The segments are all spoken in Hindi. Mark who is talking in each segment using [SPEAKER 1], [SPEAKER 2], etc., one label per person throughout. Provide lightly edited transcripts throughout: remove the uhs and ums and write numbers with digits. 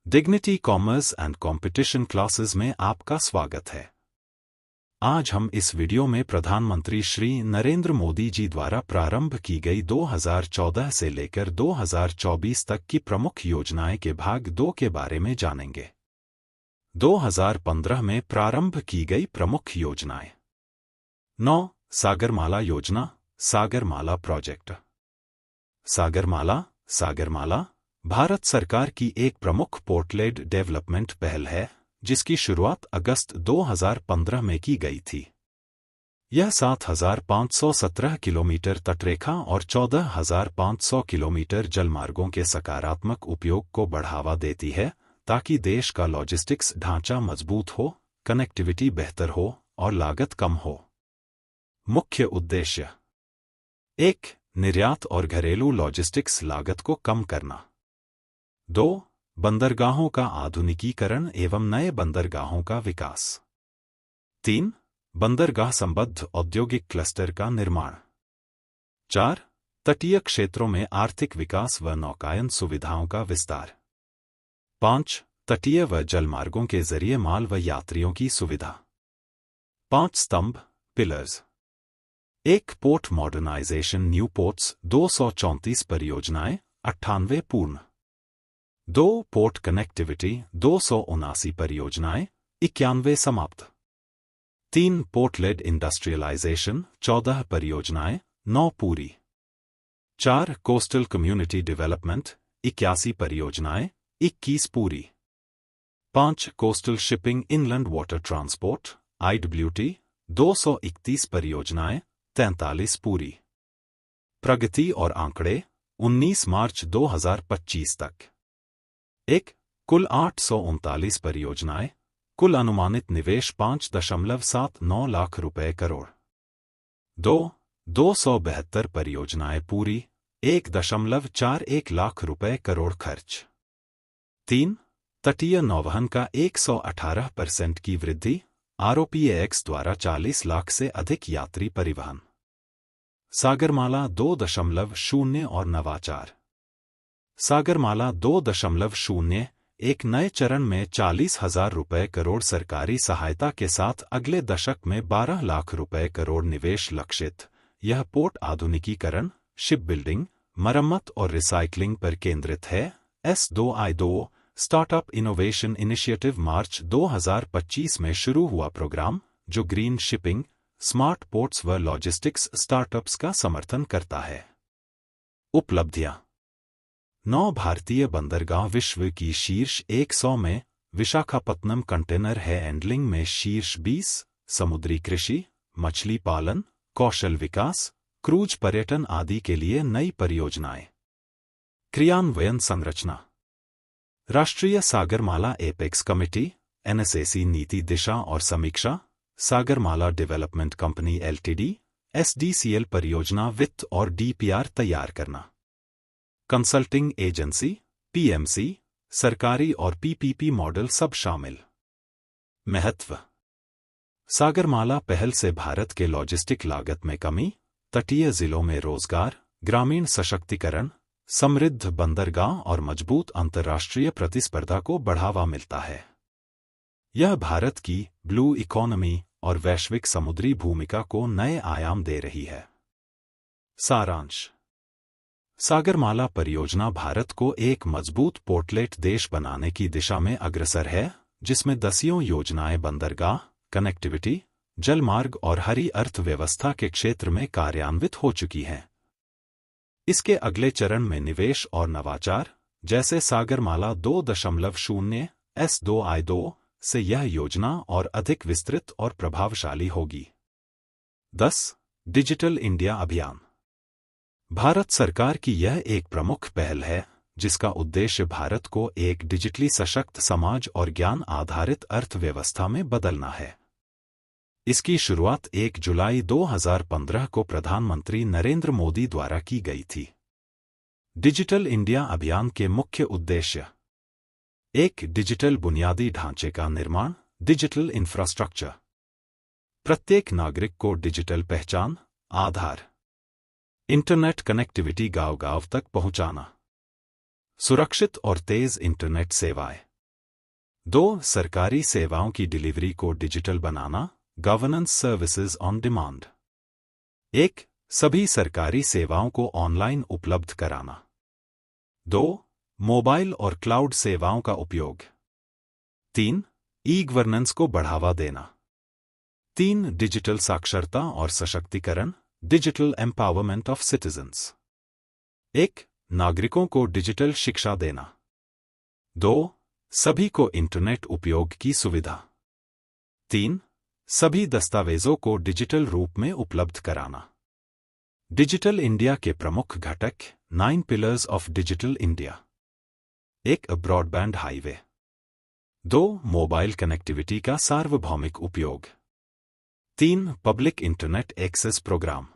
[SPEAKER 1] Dignity commerce and competition classes में आपका स्वागत है। आज हम इस वीडियो में प्रधानमंत्री श्री नरेंद्र मोदी जी द्वारा प्रारंभ की गई 2014 से लेकर 2024 तक की प्रमुख योजनाएं के भाग 2 के बारे में जानेंगे। 2015 में प्रारंभ की गई प्रमुख योजनाएं। 9. सागरमाला योजना, सागरमाला प्रोजेक्ट। सागरमाला भारत सरकार की एक प्रमुख पोर्टलेड डेवलपमेंट पहल है, जिसकी शुरुआत अगस्त 2015 में की गई थी। यह 7,517 किलोमीटर तटरेखा और 14,500 किलोमीटर जलमार्गों के सकारात्मक उपयोग को बढ़ावा देती है, ताकि देश का लॉजिस्टिक्स ढांचा मजबूत हो, कनेक्टिविटी बेहतर हो और लागत कम हो। मुख्य उद्देश्य: 1. निर्यात और घरेलू लॉजिस्टिक्स लागत को कम करना। 2. बंदरगाहों का आधुनिकीकरण एवं नए बंदरगाहों का विकास। 3. बंदरगाह संबद्ध औद्योगिक क्लस्टर का निर्माण। 4. तटीय क्षेत्रों में आर्थिक विकास व नौकायन सुविधाओं का विस्तार। 5. तटीय व जलमार्गों के जरिए माल व यात्रियों की सुविधा। 5 स्तंभ pillars. 1. Port modernisation new ports 234 परियोजनाएं 98 पूर्ण। 2. पोर्ट कनेक्टिविटी 279 परियोजनाएं 91 समाप्त। 3. पोर्ट-लेड इंडस्ट्रियलाइजेशन 14 परियोजनाएं 9 पूरी। 4. कोस्टल कम्युनिटी डेवलपमेंट 81 परियोजनाएं 21 पूरी। 5. Coastal shipping inland water transport IWT 231 परियोजनाएं 43 पूरी। प्रगति और आंकड़े 19 मार्च 2025 तक। 1. कुल 839 परियोजनाएं, कुल अनुमानित निवेश 5.79 लाख रुपए करोड़। 2. 272 परियोजनाएं पूरी, 1.41 लाख रुपए करोड़ खर्च। 3. तटीय नौवहन का 118% की वृद्धि, ROPAX द्वारा 40 लाख से अधिक यात्री परिवहन। सागरमाला 2.0 और नवाचार। सागरमाला 2.0 एक नए चरण में 40,000 रुपए करोड़ सरकारी सहायता के साथ अगले दशक में 12 लाख रुपए करोड़ निवेश लक्षित। यह पोर्ट आधुनिकीकरण, शिप बिल्डिंग, मरम्मत और रिसाइकलिंग पर केंद्रित है। S2I2 स्टार्टअप इनोवेशन इनिशिएटिव मार्च 2025 में शुरू हुआ प्रोग्राम, जो ग्रीन शिपिंग, स्मार्ट पोर्ट्स व लॉजिस्टिक्स स्टार्टअप्स का समर्थन करता है। उपलब्धियां: 9 भारतीय बंदरगाह विश्व की शीर्ष 100 में, विशाखापत्तनम कंटेनर हैंडलिंग में शीर्ष 20, समुद्री कृषि, मछली पालन, कौशल विकास, क्रूज पर्यटन आदि के लिए नई परियोजनाएं। क्रियान्वयन संरचना: राष्ट्रीय सागरमाला एपेक्स कमेटी NSAC नीति दिशा और समीक्षा, Sagarmala development company LTD SDCL परियोजना वित्त और DPR तैयार करना। कंसल्टिंग एजेंसी PMC, सरकारी और PPP मॉडल सब शामिल। महत्व: सागरमाला पहल से भारत के लॉजिस्टिक लागत में कमी, तटीय जिलों में रोजगार, ग्रामीण सशक्तिकरण, समृद्ध बंदरगाह और मजबूत अंतर्राष्ट्रीय प्रतिस्पर्धा को बढ़ावा मिलता है। यह भारत की ब्लू इकोनॉमी और वैश्विक समुद्री भूमिका को नए आयाम दे रही है। सारांश: सागरमाला परियोजना भारत को एक मजबूत पोर्टलेट देश बनाने की दिशा में अग्रसर है, जिसमें दसियों योजनाएं बंदरगाह, कनेक्टिविटी, जलमार्ग और हरी अर्थव्यवस्था के क्षेत्र में कार्यान्वित हो चुकी हैं। इसके अगले चरण में निवेश और नवाचार, जैसे सागरमाला 2.0 S2I2 से यह योजना और अधिक विस्तृत और प्रभावशाली होगी। 10. डिजिटल इंडिया अभियान। भारत सरकार की यह एक प्रमुख पहल है, जिसका उद्देश्य भारत को एक डिजिटली सशक्त समाज और ज्ञान आधारित अर्थव्यवस्था में बदलना है। इसकी शुरुआत 1 जुलाई 2015 को प्रधानमंत्री नरेंद्र मोदी द्वारा की गई थी। डिजिटल इंडिया अभियान के मुख्य उद्देश्य: 1. डिजिटल बुनियादी ढांचे का निर्माण, डिजिटल इंफ्रास्ट्रक्चर। प्रत्येक नागरिक को डिजिटल पहचान, आधार, इंटरनेट कनेक्टिविटी गांव-गांव तक पहुंचाना। सुरक्षित और तेज इंटरनेट सेवाएं। 2. सरकारी सेवाओं की डिलीवरी को digital banana, governance services on demand. 1. सभी सरकारी सेवाओं को ऑनलाइन उपलब्ध कराना। 2. मोबाइल और क्लाउड सेवाओं का उपयोग। 3. ई गवर्नेंस को बढ़ावा देना। 3. डिजिटल साक्षरता और सशक्तिकरण, डिजिटल एम्पावरमेंट ऑफ सिटीजन्स। 1. नागरिकों को डिजिटल शिक्षा देना। 2. सभी को इंटरनेट उपयोग की सुविधा। 3. सभी दस्तावेजों को डिजिटल रूप में उपलब्ध कराना। डिजिटल इंडिया के प्रमुख घटक, 9 pillars of digital India. 1. Broadband highway. 2. Mobile connectivity का सार्वभौमिक उपयोग। 3. Public internet access programme.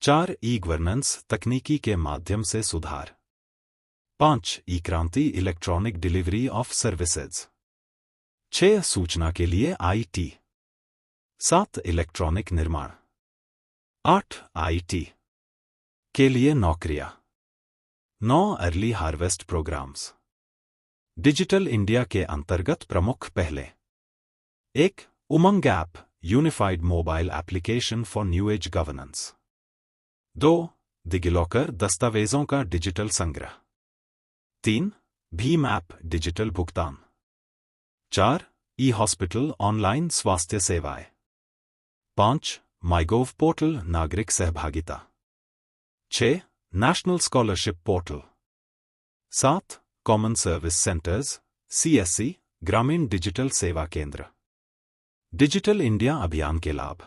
[SPEAKER 1] 4. E governance तकनीकी के माध्यम से सुधार। 5. ई क्रांति इलेक्ट्रॉनिक डिलीवरी ऑफ सर्विसेज। 6. सूचना के लिए IT। 7. इलेक्ट्रॉनिक निर्माण। 8. IT के लिए नौकरियां। 9. Early harvest programmes. Digital India के अंतर्गत प्रमुख पहले। 1. UMANG app, unified mobile application for new age governance. 2. DigiLocker दस्तावेजों का डिजिटल संग्रह। 3. भीम ऐप डिजिटल भुगतान। 4. ई हॉस्पिटल ऑनलाइन स्वास्थ्य सेवाएं। 5. माईगोव पोर्टल नागरिक सहभागिता। 6. National scholarship portal. 7. Common service centres CSC ग्रामीण डिजिटल सेवा केंद्र। डिजिटल इंडिया अभियान के लाभ।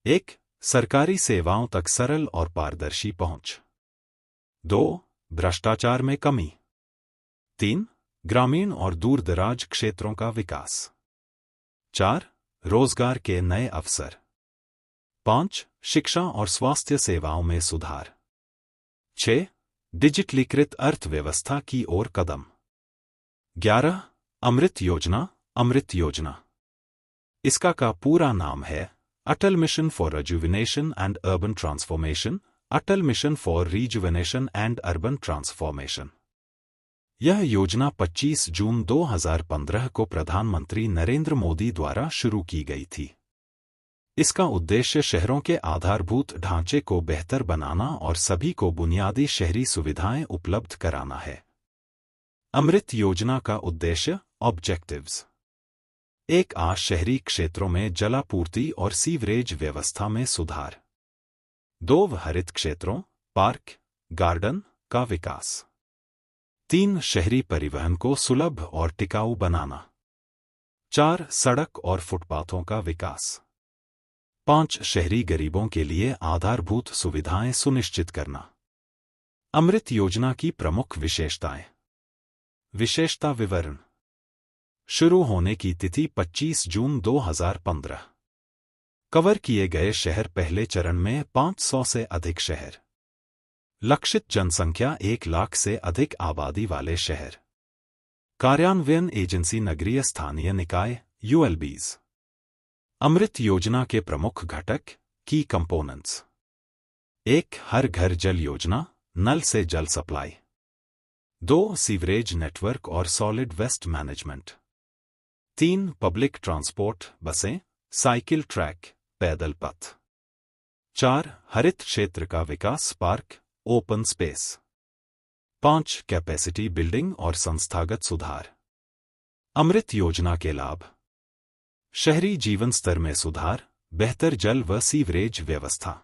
[SPEAKER 1] 1. सरकारी सेवाओं तक सरल और पारदर्शी पहुंच। 2. भ्रष्टाचार में कमी। 3. ग्रामीण और दूरदराज क्षेत्रों का विकास। 4. रोजगार के नए अवसर। 5. शिक्षा और स्वास्थ्य सेवाओं में सुधार। 6. डिजिटलीकृत अर्थव्यवस्था की ओर कदम। 11. अमृत योजना। अमृत योजना इसका का पूरा नाम है Atal mission for rejuvenation and urban transformation, Atal mission for rejuvenation and urban transformation. यह योजना 25 जून 2015 को प्रधानमंत्री नरेंद्र मोदी द्वारा शुरू की गई थी। इसका उद्देश्य शहरों के आधारभूत ढांचे को बेहतर बनाना और सभी को बुनियादी शहरी सुविधाएं उपलब्ध कराना है। अमृत योजना का उद्देश्य, ऑब्जेक्टिव्स। 1. शहरी क्षेत्रों में जलापूर्ति और सीवरेज व्यवस्था में सुधार। 2. हरित क्षेत्रों, पार्क, गार्डन का विकास। 3. शहरी परिवहन को सुलभ और टिकाऊ बनाना। 4. सड़क और फुटपाथों का विकास। 5. शहरी गरीबों के लिए आधारभूत सुविधाएं सुनिश्चित करना। अमृत योजना की प्रमुख विशेषताएं। विशेषता विवरण। शुरू होने की तिथि 25 जून 2015। कवर किए गए शहर पहले चरण में 500 से अधिक शहर। लक्षित जनसंख्या 1 लाख से अधिक आबादी वाले शहर। कार्यान्वयन एजेंसी नगरीय स्थानीय निकाय ULBs। अमृत योजना के प्रमुख घटक, की कंपोनेंट्स। 1. हर घर जल योजना, नल से जल सप्लाई। 2. सीवरेज नेटवर्क और solid waste management. 3. Public transport, बसें, साइकिल ट्रैक, पैदल पथ। 4. हरित क्षेत्र का विकास, park, open space. 5. Capacity building और संस्थागत सुधार। अमृत योजना के लाभ। शहरी जीवन स्तर में सुधार, बेहतर जल व सीवरेज व्यवस्था।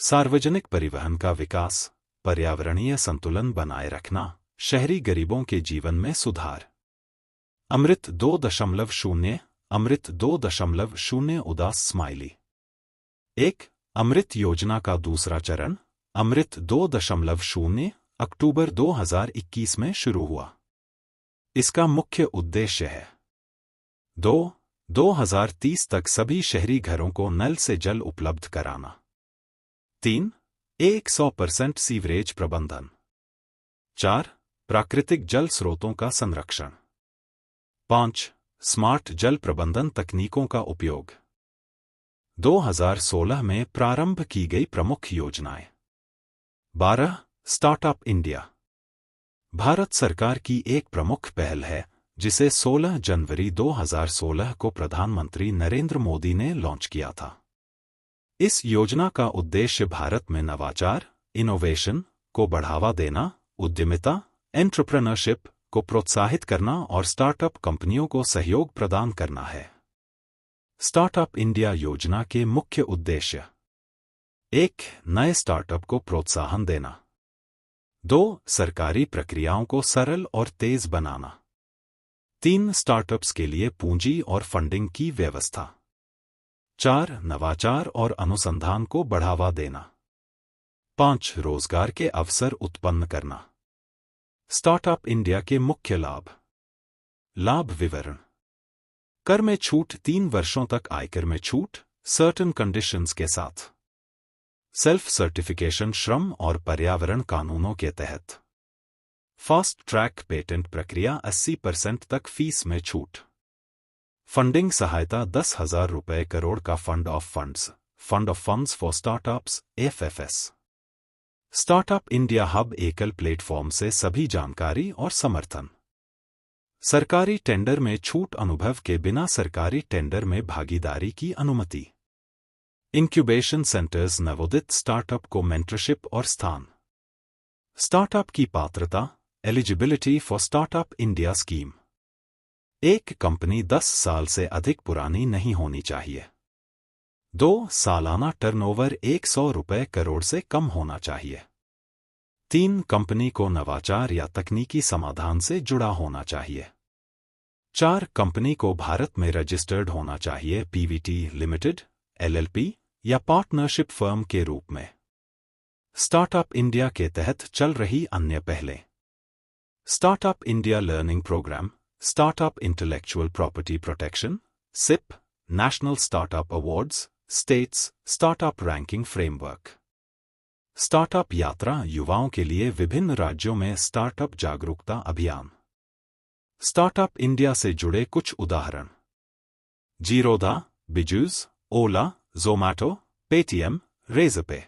[SPEAKER 1] सार्वजनिक परिवहन का विकास, पर्यावरणीय संतुलन बनाए रखना, शहरी गरीबों के जीवन में सुधार। अमृत 2.0, अमृत 2.0 उदास स्माइली। 1. अमृत योजना का दूसरा चरण, अमृत 2.0 अक्टूबर 2021 में शुरू हुआ। इसका मुख्य उद्देश्य है 2. 2030 तक सभी शहरी घरों को नल से जल उपलब्ध कराना। 3. 100% सीवरेज प्रबंधन। 4. प्राकृतिक जल स्रोतों का संरक्षण। 5. स्मार्ट जल प्रबंधन तकनीकों का उपयोग। 2016 में प्रारंभ की गई प्रमुख योजनाएं। 12. स्टार्टअप इंडिया भारत सरकार की एक प्रमुख पहल है जिसे 16 जनवरी 2016 को प्रधानमंत्री नरेंद्र मोदी ने लॉन्च किया था। इस योजना का उद्देश्य भारत में नवाचार, इनोवेशन को बढ़ावा देना, उद्यमिता, एंटरप्रेन्योरशिप को प्रोत्साहित करना और स्टार्टअप कंपनियों को सहयोग प्रदान करना है। स्टार्टअप इंडिया योजना के मुख्य उद्देश्य: 1. नए स्टार्टअप को प्रोत्साहन देना। 2. सरकारी प्रक्रियाओं को सरल और तेज बनाना। 3. स्टार्टअप्स के लिए पूंजी और फंडिंग की व्यवस्था। 4. नवाचार और अनुसंधान को बढ़ावा देना। 5. रोजगार के अवसर उत्पन्न करना। स्टार्टअप इंडिया के मुख्य लाभ। लाभ विवरण: कर में छूट, 3 वर्षों तक आयकर में छूट, सर्टेन कंडीशंस के साथ। सेल्फ सर्टिफिकेशन श्रम और पर्यावरण कानूनों के तहत। फास्ट ट्रैक पेटेंट प्रक्रिया, 80% तक फीस में छूट। फंडिंग सहायता, 10,000 रुपये करोड़ का fund of funds for startups FFS। Startup India hub एकल प्लेटफॉर्म से सभी जानकारी और समर्थन। सरकारी टेंडर में छूट, अनुभव के बिना सरकारी टेंडर में भागीदारी की अनुमति। इंक्यूबेशन सेंटर्स, नवोदित स्टार्टअप को मेंटरशिप और स्थान। स्टार्टअप की पात्रता, eligibility for startup India scheme. एक कंपनी 10 साल से अधिक पुरानी नहीं होनी चाहिए। 2. सालाना टर्नओवर 100 रुपये करोड़ से कम होना चाहिए। 3. कंपनी को नवाचार या तकनीकी समाधान से जुड़ा होना चाहिए। 4. कंपनी को भारत में रजिस्टर्ड होना चाहिए, PVT लिमिटेड, LLP या पार्टनरशिप फर्म के रूप में। स्टार्टअप इंडिया के तहत चल रही अन्य पहले: startup India learning programme, startup intellectual property protection, SIP, national startup awards, states startup ranking framework. Startup यात्रा, युवाओं के लिए विभिन्न राज्यों में स्टार्टअप जागरूकता अभियान। स्टार्टअप इंडिया से जुड़े कुछ उदाहरण: Zerodha, Byju's, Ola, Zomato, Paytm, Razorpay.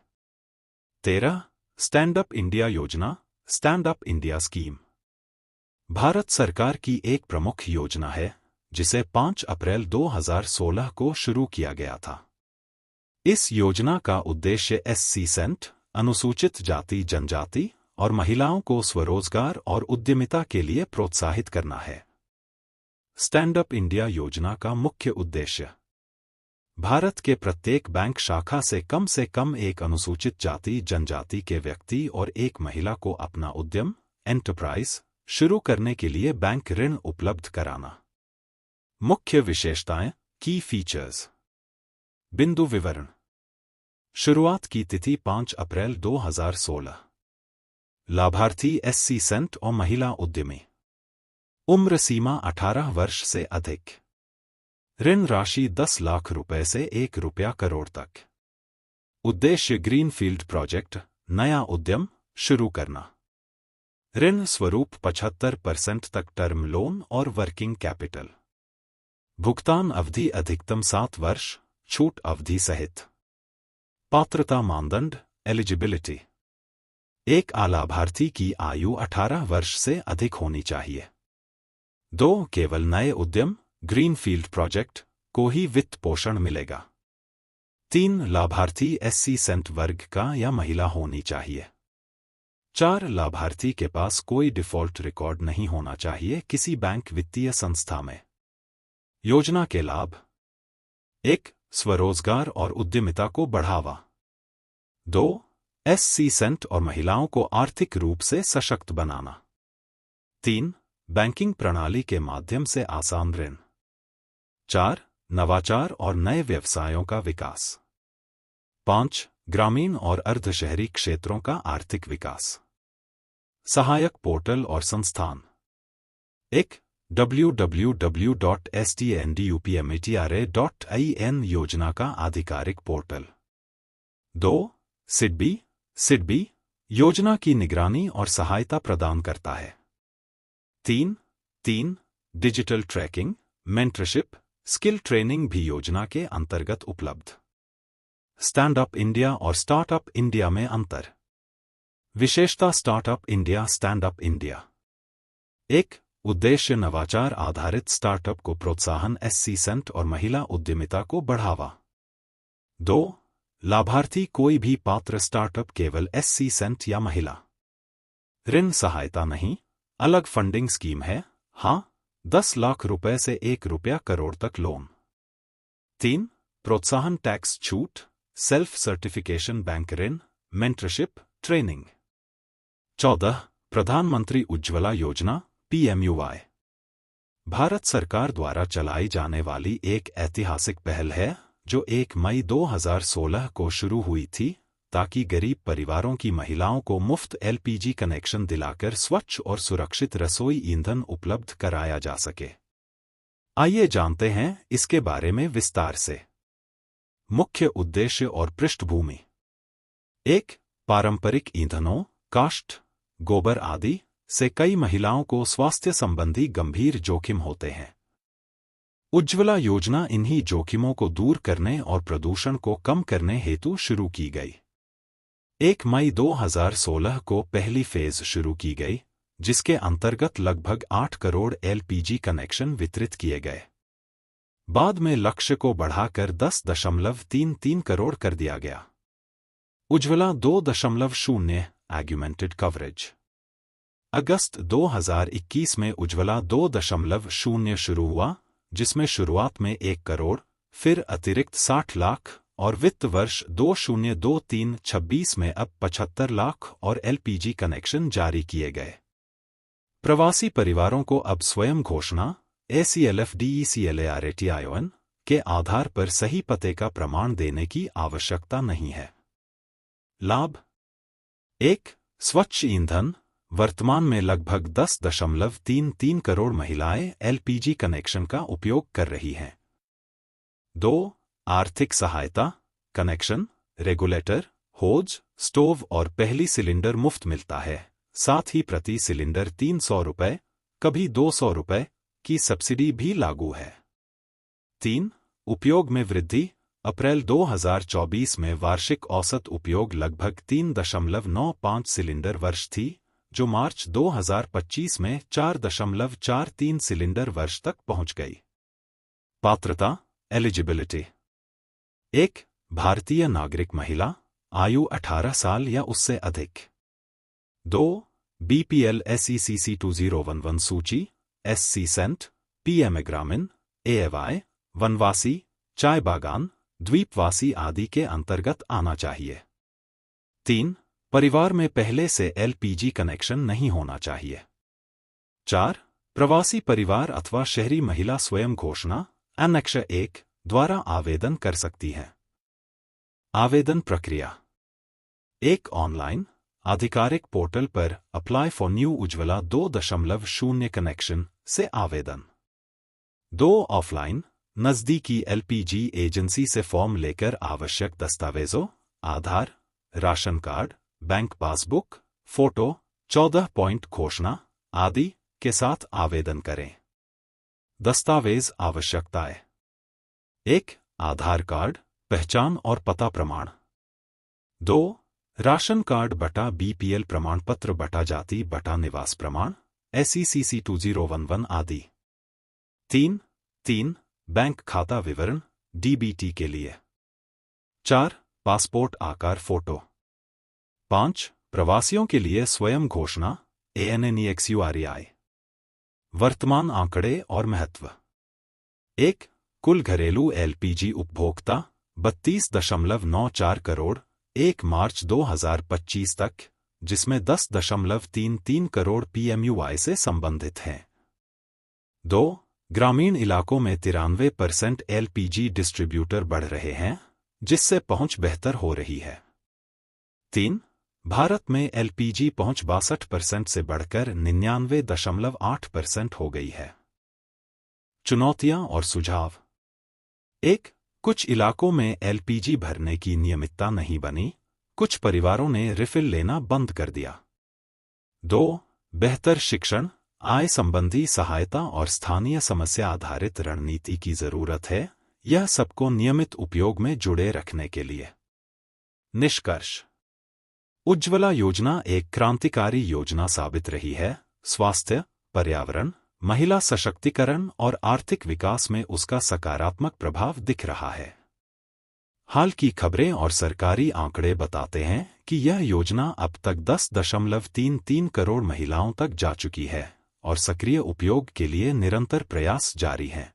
[SPEAKER 1] 13. Stand up India योजना, stand up India scheme. Bharat सरकार की एक प्रमुख योजना है जिसे 5 अप्रैल 2016 को शुरू किया गया था। इस योजना का उद्देश्य SC सेंट, अनुसूचित जाति जनजाति और महिलाओं को स्वरोजगार और उद्यमिता के लिए प्रोत्साहित करना है। स्टैंड अप इंडिया योजना का मुख्य उद्देश्य: भारत के प्रत्येक बैंक शाखा से कम एक अनुसूचित जाति जनजाति के व्यक्ति और एक महिला को अपना उद्यम एंटरप्राइज शुरू करने के लिए बैंक ऋण उपलब्ध कराना। मुख्य विशेषताएं, की फीचर्स। बिंदु विवरण: शुरुआत की तिथि 5 अप्रैल 2016। लाभार्थी SC सेंट और महिला उद्यमी। उम्र सीमा 18 वर्ष से अधिक। ऋण राशि 10 लाख रुपए से 1 रुपया करोड़ तक। उद्देश्य: ग्रीनफील्ड प्रोजेक्ट, नया उद्यम शुरू करना। ऋण स्वरूप 75% तक टर्म लोन और वर्किंग कैपिटल। भुगतान अवधि अधिकतम 7 वर्ष, छूट अवधि सहित। पात्रता मानदंड, एलिजिबिलिटी: एक लाभार्थी की आयु 18 वर्ष से अधिक होनी चाहिए। 2. केवल नए उद्यम ग्रीनफील्ड प्रोजेक्ट को ही वित्त पोषण मिलेगा। 3. लाभार्थी SC सेंट वर्ग का या महिला होनी चाहिए। 4. लाभार्थी के पास कोई डिफॉल्ट रिकॉर्ड नहीं होना चाहिए किसी बैंक वित्तीय संस्था में। योजना के लाभ: 1. स्वरोजगार और उद्यमिता को बढ़ावा। 2. SC सेंट और महिलाओं को आर्थिक रूप से सशक्त बनाना। 3. बैंकिंग प्रणाली के माध्यम से आसान ऋण। 4. नवाचार और नए व्यवसायों का विकास। 5. ग्रामीण और अर्धशहरी क्षेत्रों का आर्थिक विकास। सहायक पोर्टल और संस्थान। 1. www.stndupmatra.in योजना का आधिकारिक पोर्टल। 2. सिडबी योजना की निगरानी और सहायता प्रदान करता है। 3. Digital tracking, mentorship, skill training भी योजना के अंतर्गत उपलब्ध। स्टैंड अप इंडिया और स्टार्टअप इंडिया में अंतर। विशेषता: startup India, stand up India. 1. उद्देश्य नवाचार आधारित स्टार्टअप को प्रोत्साहन 80% और महिला उद्यमिता को बढ़ावा। 2. लाभार्थी कोई भी पात्र स्टार्टअप केवल 80% या महिला। ऋण सहायता नहीं, अलग फंडिंग स्कीम है, हाँ, 10 लाख रुपए से 1 रुपया करोड़ तक लोन। 3. प्रोत्साहन टैक्स छूट, सेल्फ सर्टिफिकेशन बैंक ऋण, मेंटरशिप, ट्रेनिंग। 14. प्रधानमंत्री उज्ज्वला योजना PMUY भारत सरकार द्वारा चलाई जाने वाली एक ऐतिहासिक पहल है जो 1 मई 2016 को शुरू हुई थी ताकि गरीब परिवारों की महिलाओं को मुफ्त LPG कनेक्शन दिलाकर स्वच्छ और सुरक्षित रसोई ईंधन उपलब्ध कराया जा सके। आइए जानते हैं इसके बारे में विस्तार से। मुख्य उद्देश्य और पृष्ठभूमि। 1. पारंपरिक ईंधनों, काष्ठ, गोबर आदि से कई महिलाओं को स्वास्थ्य संबंधी गंभीर जोखिम होते हैं। उज्ज्वला योजना इन्हीं जोखिमों को दूर करने और प्रदूषण को कम करने हेतु शुरू की गई। 1 मई 2016 को पहली फेज शुरू की गई, जिसके अंतर्गत लगभग 8 करोड़ LPG कनेक्शन वितरित किए गए। बाद में लक्ष्य को बढ़ाकर 10.33 करोड़ कर दिया गया। Ujjwala 2.0 augmented coverage. अगस्त 2021 में उज्ज्वला 2.0 शुरू हुआ, जिसमें शुरुआत में 1 करोड़, फिर अतिरिक्त 60 लाख और वित्त वर्ष 2023-26 में अब 75 लाख और LPG कनेक्शन जारी किए गए। प्रवासी परिवारों को अब स्वयं घोषणा ACLF-DECLARATION के आधार पर सही पते का प्रमाण देने की आवश्यकता नहीं है। लाभ। 1. स्वच्छ ईंधन। वर्तमान में लगभग 10.33 करोड़ महिलाएं LPG कनेक्शन का उपयोग कर रही हैं। 2. आर्थिक सहायता। कनेक्शन, रेगुलेटर, होज, स्टोव और पहली सिलेंडर मुफ्त मिलता है, साथ ही प्रति सिलेंडर 300 रुपये, कभी 200 रुपये की सब्सिडी भी लागू है। 3. उपयोग में वृद्धि। अप्रैल 2024 में वार्षिक औसत उपयोग लगभग 3.95 सिलेंडर वर्ष थी, जो मार्च 2025 में 4.43 सिलेंडर वर्ष तक पहुंच गई। पात्रता, एलिजिबिलिटी। 1. भारतीय नागरिक महिला, आयु 18 साल या उससे अधिक। 2. BPL SECC 2011 सूची, SC सेंट, PM ग्रामीण, AFI, वनवासी, चाय बागान, द्वीपवासी आदि के अंतर्गत आना चाहिए। 3. परिवार में पहले से LPG कनेक्शन नहीं होना चाहिए। 4. प्रवासी परिवार अथवा शहरी महिला स्वयं घोषणा Annex 1 द्वारा आवेदन कर सकती है। आवेदन प्रक्रिया। 1. ऑनलाइन, आधिकारिक पोर्टल पर apply for new Ujjwala 2.0 connection से आवेदन। 2. ऑफलाइन, नज़दीकी LPG एजेंसी से फॉर्म लेकर आवश्यक दस्तावेजों, Aadhaar, ration card, bank passbook, photo, 14 point घोषणा आदि के साथ आवेदन करें। दस्तावेज आवश्यकताएं। 1. आधार कार्ड, पहचान और पता प्रमाण। 2. राशन कार्ड बटा BPL प्रमाण पत्र बटा जाति बटा निवास प्रमाण, SECC 2011 आदि। 3. बैंक खाता विवरण, DBT के लिए। 4. पासपोर्ट आकार फोटो। 5. प्रवासियों के लिए स्वयं घोषणा ANNEXUREI। वर्तमान आंकड़े और महत्व। 1. कुल घरेलू LPG उपभोक्ता 32.94 करोड़ 1 मार्च 2025 तक, जिसमें 10.33 करोड़ PMUY से संबंधित हैं। 2. ग्रामीण इलाकों में 93% LPG डिस्ट्रीब्यूटर बढ़ रहे हैं, जिससे पहुंच बेहतर हो रही है। 3. भारत में LPG पहुंच 62% से बढ़कर 99.8% हो गई है। चुनौतियां और सुझाव। 1. कुछ इलाकों में LPG भरने की नियमितता नहीं बनी, कुछ परिवारों ने रिफिल लेना बंद कर दिया। 2. बेहतर शिक्षण, आय संबंधी सहायता और स्थानीय समस्या आधारित रणनीति की जरूरत है, यह सबको नियमित उपयोग में जुड़े रखने के लिए। निष्कर्ष। उज्ज्वला योजना एक क्रांतिकारी योजना साबित रही है। स्वास्थ्य, पर्यावरण, महिला सशक्तिकरण और आर्थिक विकास में उसका सकारात्मक प्रभाव दिख रहा है। हाल की खबरें और सरकारी आंकड़े बताते हैं कि यह योजना अब तक 10.33 करोड़ महिलाओं तक जा चुकी है और सक्रिय उपयोग के लिए निरंतर प्रयास जारी हैं।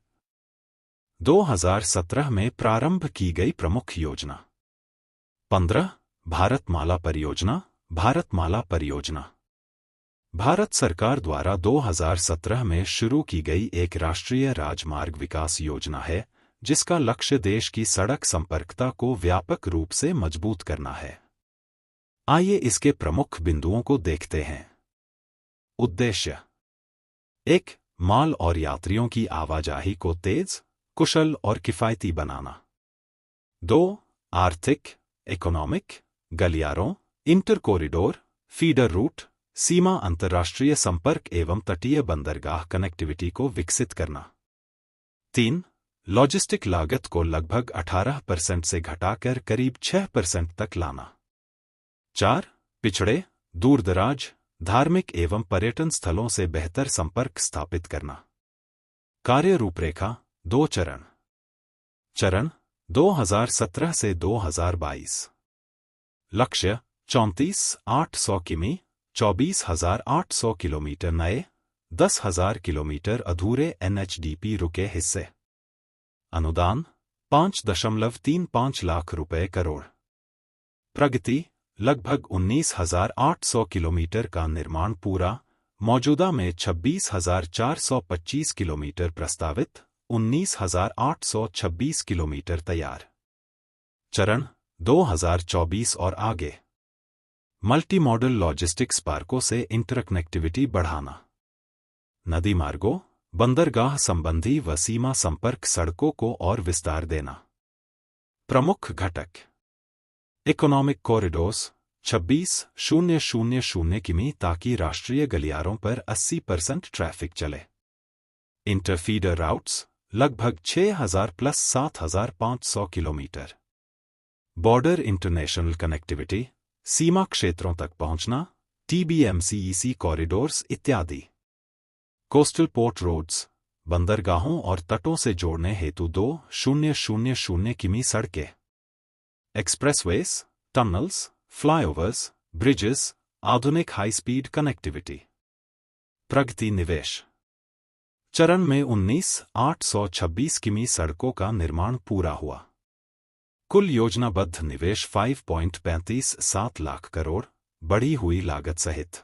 [SPEAKER 1] 2017 में प्रारंभ की गई प्रमुख योजना। 15. भारतमाला परियोजना। भारतमाला परियोजना भारत सरकार द्वारा 2017 में शुरू की गई एक राष्ट्रीय राजमार्ग विकास योजना है, जिसका लक्ष्य देश की सड़क संपर्कता को व्यापक रूप से मजबूत करना है। आइए इसके प्रमुख बिंदुओं को देखते हैं। उद्देश्य: 1. माल और यात्रियों की आवाजाही को तेज, कुशल और किफायती बनाना। 2. आर्थिक, इकोनॉमिक, गलियारों, इंटर कॉरिडोर, फीडर रूट, सीमा अंतर्राष्ट्रीय संपर्क एवं तटीय बंदरगाह कनेक्टिविटी को विकसित करना। 3. लॉजिस्टिक लागत को लगभग 18% से घटाकर करीब 6% तक लाना। 4. पिछड़े, दूरदराज, धार्मिक एवं पर्यटन स्थलों से बेहतर संपर्क स्थापित करना। कार्य रूपरेखा 2 चरण। चरण 2017 से 2022। लक्ष्य 34,800 किमी, 24,800 किलोमीटर नए, 10,000 किलोमीटर अधूरे NHDP रुके हिस्से। अनुदान 5.35 लाख रुपए करोड़। प्रगति लगभग 19,800 किलोमीटर का निर्माण पूरा, मौजूदा में 26,425 किलोमीटर प्रस्तावित, 19,826 किलोमीटर तैयार। चरण 2024 और आगे। मल्टी मॉडल लॉजिस्टिक्स पार्कों से इंटरकनेक्टिविटी बढ़ाना। नदी मार्गों, बंदरगाह संबंधी व सीमा संपर्क सड़कों को और विस्तार देना। प्रमुख घटक: इकोनॉमिक कॉरिडोर्स 26,000 किमी ताकि राष्ट्रीय गलियारों पर 80% ट्रैफिक चले। इंटरफीडर राउट्स लगभग 6,000 + 7,500 किलोमीटर। बॉर्डर इंटरनेशनल कनेक्टिविटी, सीमा क्षेत्रों तक पहुंचना, TBMCEC कॉरिडोर्स इत्यादि। कोस्टल पोर्ट रोड्स, बंदरगाहों और तटों से जोड़ने हेतु 2,000 किमी सड़कें। एक्सप्रेसवेज, टनल्स, फ्लाईओवर्स, ब्रिजेस, आधुनिक हाई स्पीड कनेक्टिविटी। प्रगति निवेश। चरण में 19,826 किमी सड़कों का निर्माण पूरा हुआ। कुल योजनाबद्ध निवेश 5.357 लाख करोड़, बढ़ी हुई लागत सहित।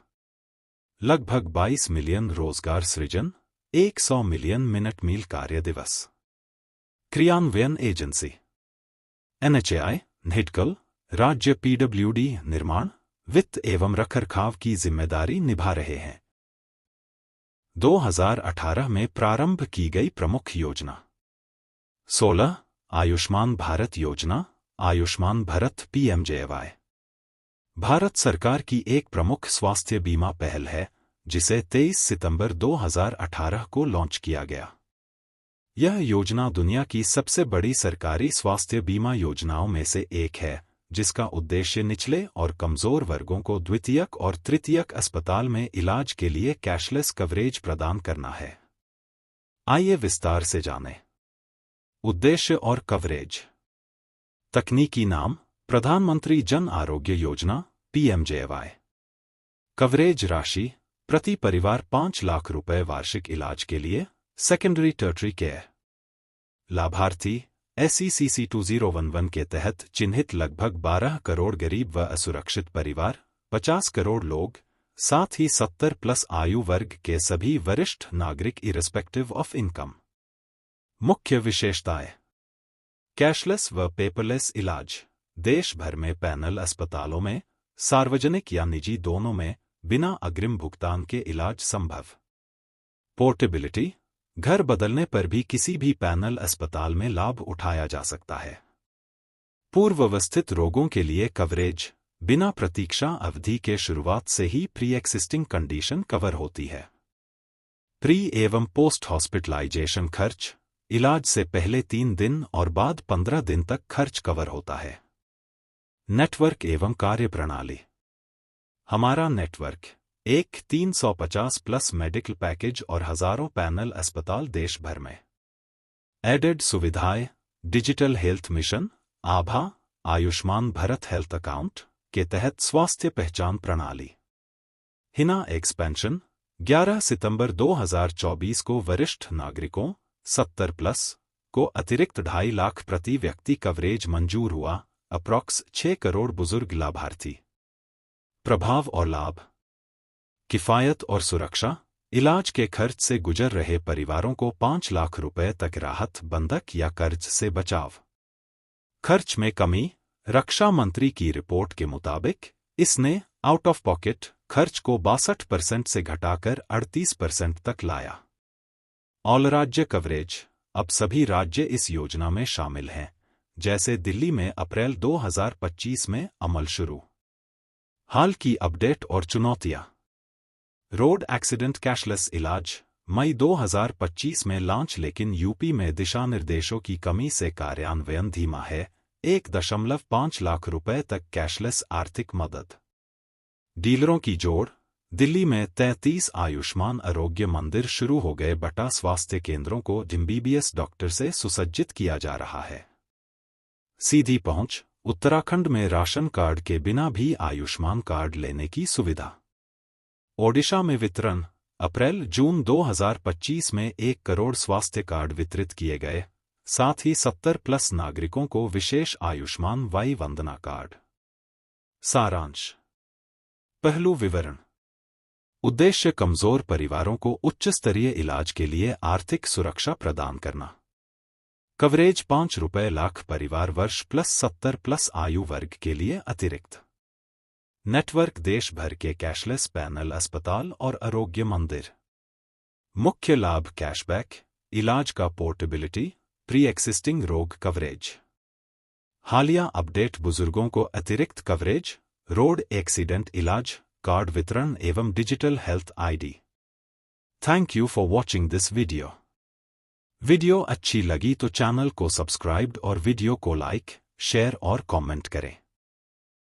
[SPEAKER 1] लगभग 22 मिलियन रोजगार सृजन, 100 मिलियन मिनट मील कार्य दिवस। क्रियान्वयन एजेंसी NHAI, NHIDCL, राज्य PWD निर्माण, वित्त एवं रखरखाव की जिम्मेदारी निभा रहे हैं। 2018 में प्रारंभ की गई प्रमुख योजना। 16. आयुष्मान भारत योजना, आयुष्मान भारत PMJAY। भारत सरकार की एक प्रमुख स्वास्थ्य बीमा पहल है, जिसे 23 सितंबर 2018 को लॉन्च किया गया। यह योजना दुनिया की सबसे बड़ी सरकारी स्वास्थ्य बीमा योजनाओं में से एक है, जिसका उद्देश्य निचले और कमजोर वर्गों को द्वितीयक और तृतीयक अस्पताल में इलाज के लिए कैशलेस कवरेज प्रदान करना है। आइए विस्तार से जानें। उद्देश्य और कवरेज। तकनीकी नाम: प्रधानमंत्री जन आरोग्य योजना PMJAY। कवरेज राशि: प्रति परिवार 5 लाख रुपए वार्षिक इलाज के लिए, सेकेंडरी टर्टरी केयर। लाभार्थी: SECC 2011 के तहत चिन्हित लगभग 12 करोड़ गरीब व असुरक्षित परिवार, 50 करोड़ लोग, साथ ही 70+ आयु वर्ग के सभी वरिष्ठ नागरिक इररिस्पेक्टिव ऑफ इनकम। मुख्य विशेषताएं: कैशलेस व पेपरलेस इलाज। देश भर में पैनल अस्पतालों में, सार्वजनिक या निजी दोनों में, बिना अग्रिम भुगतान के इलाज संभव। पोर्टेबिलिटी: घर बदलने पर भी किसी भी पैनल अस्पताल में लाभ उठाया जा सकता है। पूर्ववस्थित रोगों के लिए कवरेज: बिना प्रतीक्षा अवधि के शुरुआत से ही प्री एक्सिस्टिंग कंडीशन कवर होती है। प्री एवं पोस्ट हॉस्पिटलाइजेशन खर्च: इलाज से पहले 3 दिन और बाद 15 दिन तक खर्च कवर होता है। नेटवर्क एवं कार्यप्रणाली: हमारा नेटवर्क एक 350+ मेडिकल पैकेज और हजारों पैनल अस्पताल देश भर में। एडेड सुविधाएं, डिजिटल हेल्थ मिशन, आभा, आयुष्मान भारत हेल्थ अकाउंट के तहत स्वास्थ्य पहचान प्रणाली। हिना एक्सपेंशन, 11 सितंबर 2024 को वरिष्ठ नागरिकों 70+ को अतिरिक्त 2.5 लाख प्रति व्यक्ति कवरेज मंजूर हुआ, अप्रॉक्स 6 करोड़ बुजुर्ग लाभार्थी। प्रभाव और लाभ। किफायत और सुरक्षा, इलाज के खर्च से गुजर रहे परिवारों को 5 लाख रुपए तक राहत, बंधक या कर्ज से बचाव। खर्च में कमी, रक्षा मंत्री की रिपोर्ट के मुताबिक इसने आउट ऑफ पॉकेट खर्च को 62% से घटाकर 38% तक लाया। ऑल राज्य कवरेज, अब सभी राज्य इस योजना में शामिल हैं, जैसे दिल्ली में अप्रैल 2025 में अमल शुरू। हाल की अपडेट और चुनौतियां। रोड एक्सीडेंट कैशलेस इलाज, मई 2025 में लॉन्च, लेकिन यूपी में दिशा निर्देशों की कमी से कार्यान्वयन धीमा है। 1.5 लाख रुपए तक कैशलेस आर्थिक मदद। डीलरों की जोड़, दिल्ली में 33 आयुष्मान आरोग्य मंदिर शुरू हो गए, बटा स्वास्थ्य केंद्रों को एमबीबीएस डॉक्टर से सुसज्जित किया जा रहा है। सीधी पहुंच, उत्तराखंड में राशन कार्ड के बिना भी आयुष्मान कार्ड लेने की सुविधा। ओडिशा में वितरण, अप्रैल-जून 2025 में 1 करोड़ स्वास्थ्य कार्ड वितरित किए गए, साथ ही 70+ नागरिकों को विशेष आयुष्मान वय वंदना कार्ड। सारांश। पहलू विवरण। उद्देश्य कमजोर परिवारों को उच्च स्तरीय इलाज के लिए आर्थिक सुरक्षा प्रदान करना। कवरेज 5 लाख परिवार वर्ष प्लस 70+ आयु वर्ग के लिए अतिरिक्त। नेटवर्क देश भर के कैशलेस पैनल अस्पताल और आरोग्य मंदिर। मुख्य लाभ कैशबैक, इलाज का पोर्टेबिलिटी, प्री एक्सिस्टिंग रोग कवरेज। हालिया अपडेट बुजुर्गों को अतिरिक्त कवरेज, रोड एक्सीडेंट इलाज, कार्ड वितरण एवं digital health ID. Thank you for watching this video. Video अच्छी लगी तो चैनल को सब्सक्राइब और वीडियो को लाइक, शेयर और कमेंट करें।